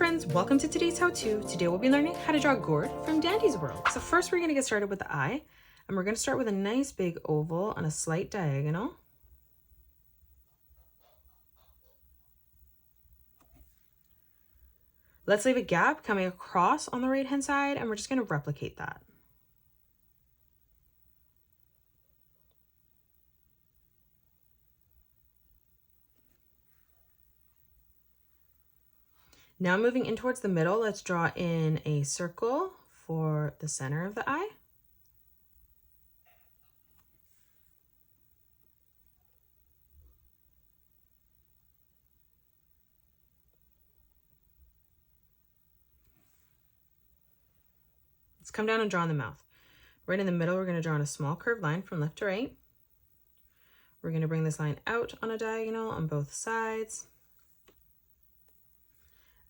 friends, welcome to today's how-to. Today we'll be learning how to draw gourd from Dandy's World. So first we're going to get started with the eye, and we're going to start with a nice big oval on a slight diagonal. Let's leave a gap coming across on the right hand side, and we're just going to replicate that. Now moving in towards the middle, let's draw in a circle for the center of the eye. Let's come down and draw in the mouth. Right in the middle, we're going to draw in a small curved line from left to right. We're going to bring this line out on a diagonal on both sides.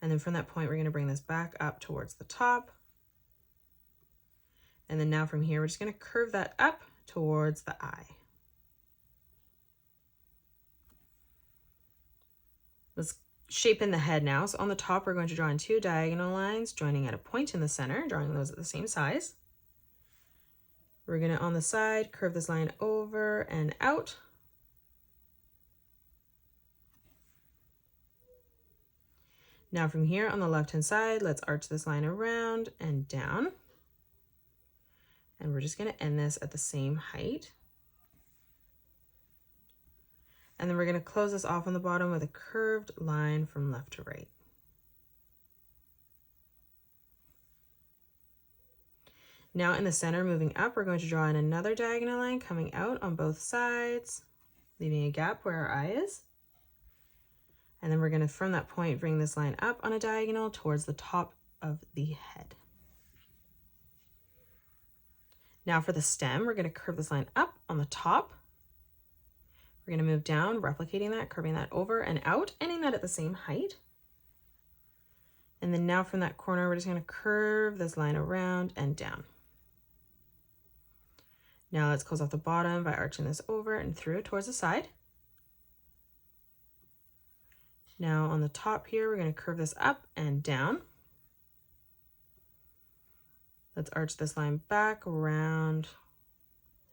And then from that point, we're going to bring this back up towards the top. And then now from here, we're just going to curve that up towards the eye. Let's shape in the head now. So on the top, we're going to draw in two diagonal lines, joining at a point in the center, drawing those at the same size. We're going to, on the side, curve this line over and out. Now from here on the left-hand side, let's arch this line around and down. And we're just going to end this at the same height. And then we're going to close this off on the bottom with a curved line from left to right. Now in the center, moving up, we're going to draw in another diagonal line coming out on both sides, leaving a gap where our eye is. And then we're going to, from that point, bring this line up on a diagonal towards the top of the head. Now for the stem, we're going to curve this line up on the top. We're going to move down, replicating that, curving that over and out, ending that at the same height. And then now from that corner, we're just going to curve this line around and down. Now let's close off the bottom by arching this over and through towards the side. Now on the top here, we're going to curve this up and down. Let's arch this line back, around,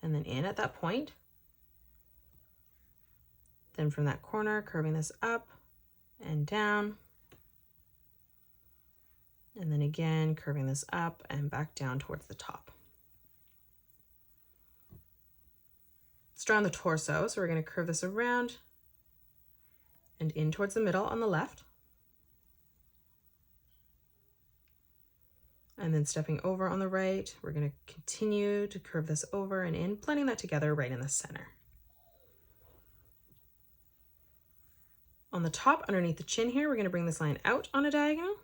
and then in at that point. Then from that corner, curving this up and down. And then again, curving this up and back down towards the top. Let's draw on the torso. So we're going to curve this around and in towards the middle on the left. And then stepping over on the right, we're going to continue to curve this over and in, blending that together right in the center. On the top, underneath the chin here, we're going to bring this line out on a diagonal.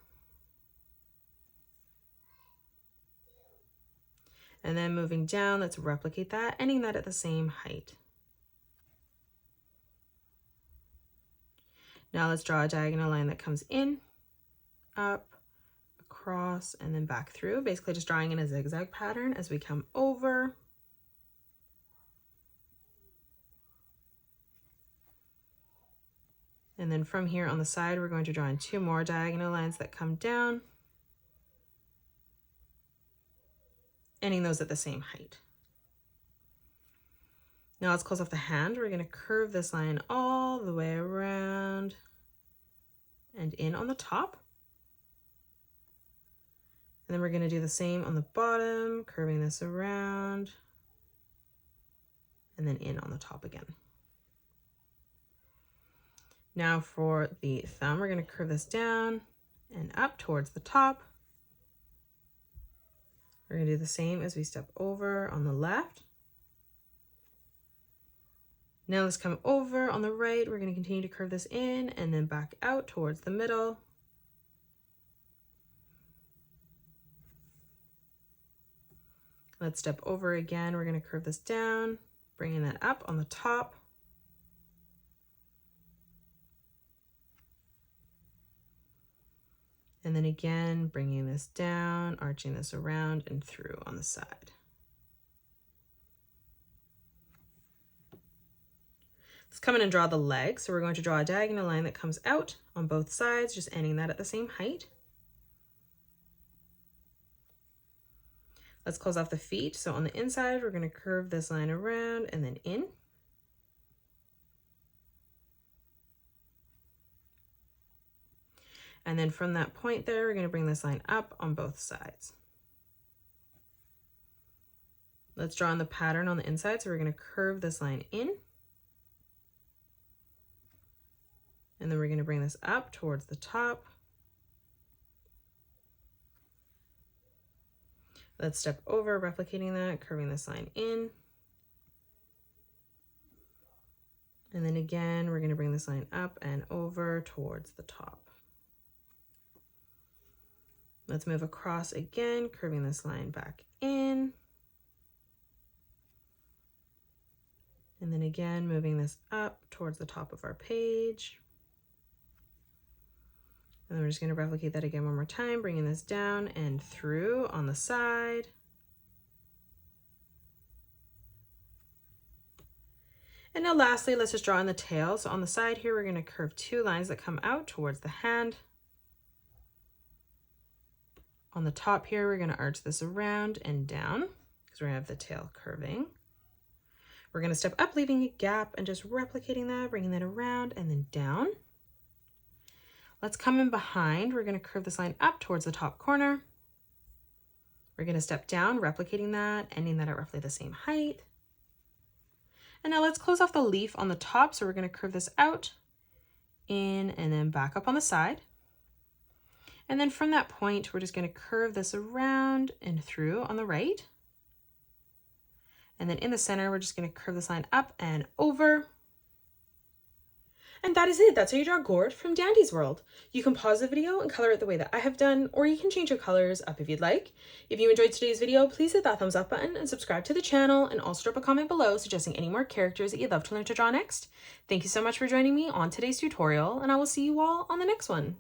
And then moving down, let's replicate that, ending that at the same height. Now let's draw a diagonal line that comes in, up, across, and then back through, basically just drawing in a zigzag pattern as we come over. And then from here on the side, we're going to draw in two more diagonal lines that come down, ending those at the same height. Now let's close off the hand. We're going to curve this line all the way around and in on the top. And then we're going to do the same on the bottom, curving this around and then in on the top again. Now for the thumb, we're going to curve this down and up towards the top. We're going to do the same as we step over on the left. Now let's come over on the right. We're going to continue to curve this in and then back out towards the middle. Let's step over again. We're going to curve this down, bringing that up on the top. And then again, bringing this down, arching this around and through on the side. Let's come in and draw the leg. So we're going to draw a diagonal line that comes out on both sides, just ending that at the same height. Let's close off the feet. So on the inside, we're going to curve this line around and then in. And then from that point there, we're going to bring this line up on both sides. Let's draw on the pattern on the inside. So we're going to curve this line in. And then we're going to bring this up towards the top. Let's step over, replicating that, curving this line in. And then again, we're going to bring this line up and over towards the top. Let's move across again, curving this line back in. And then again, moving this up towards the top of our page. And then we're just going to replicate that again one more time, bringing this down and through on the side. And now lastly, let's just draw in the tail. So on the side here, we're going to curve 2 lines that come out towards the hand. On the top here, we're going to arch this around and down because we're going to have the tail curving. We're going to step up, leaving a gap and just replicating that, bringing that around and then down. Let's come in behind. We're going to curve this line up towards the top corner. We're going to step down, replicating that, ending that at roughly the same height. And now let's close off the leaf on the top. So we're going to curve this out, in, and then back up on the side. And then from that point, we're just going to curve this around and through on the right. And then in the center, we're just going to curve this line up and over. And that is it. That's how you draw gourd from Dandy's World. You can pause the video and color it the way that I have done, or you can change your colors up if you'd like. If you enjoyed today's video, please hit that thumbs up button and subscribe to the channel, and also drop a comment below suggesting any more characters that you'd love to learn to draw next. Thank you so much for joining me on today's tutorial, and I will see you all on the next one.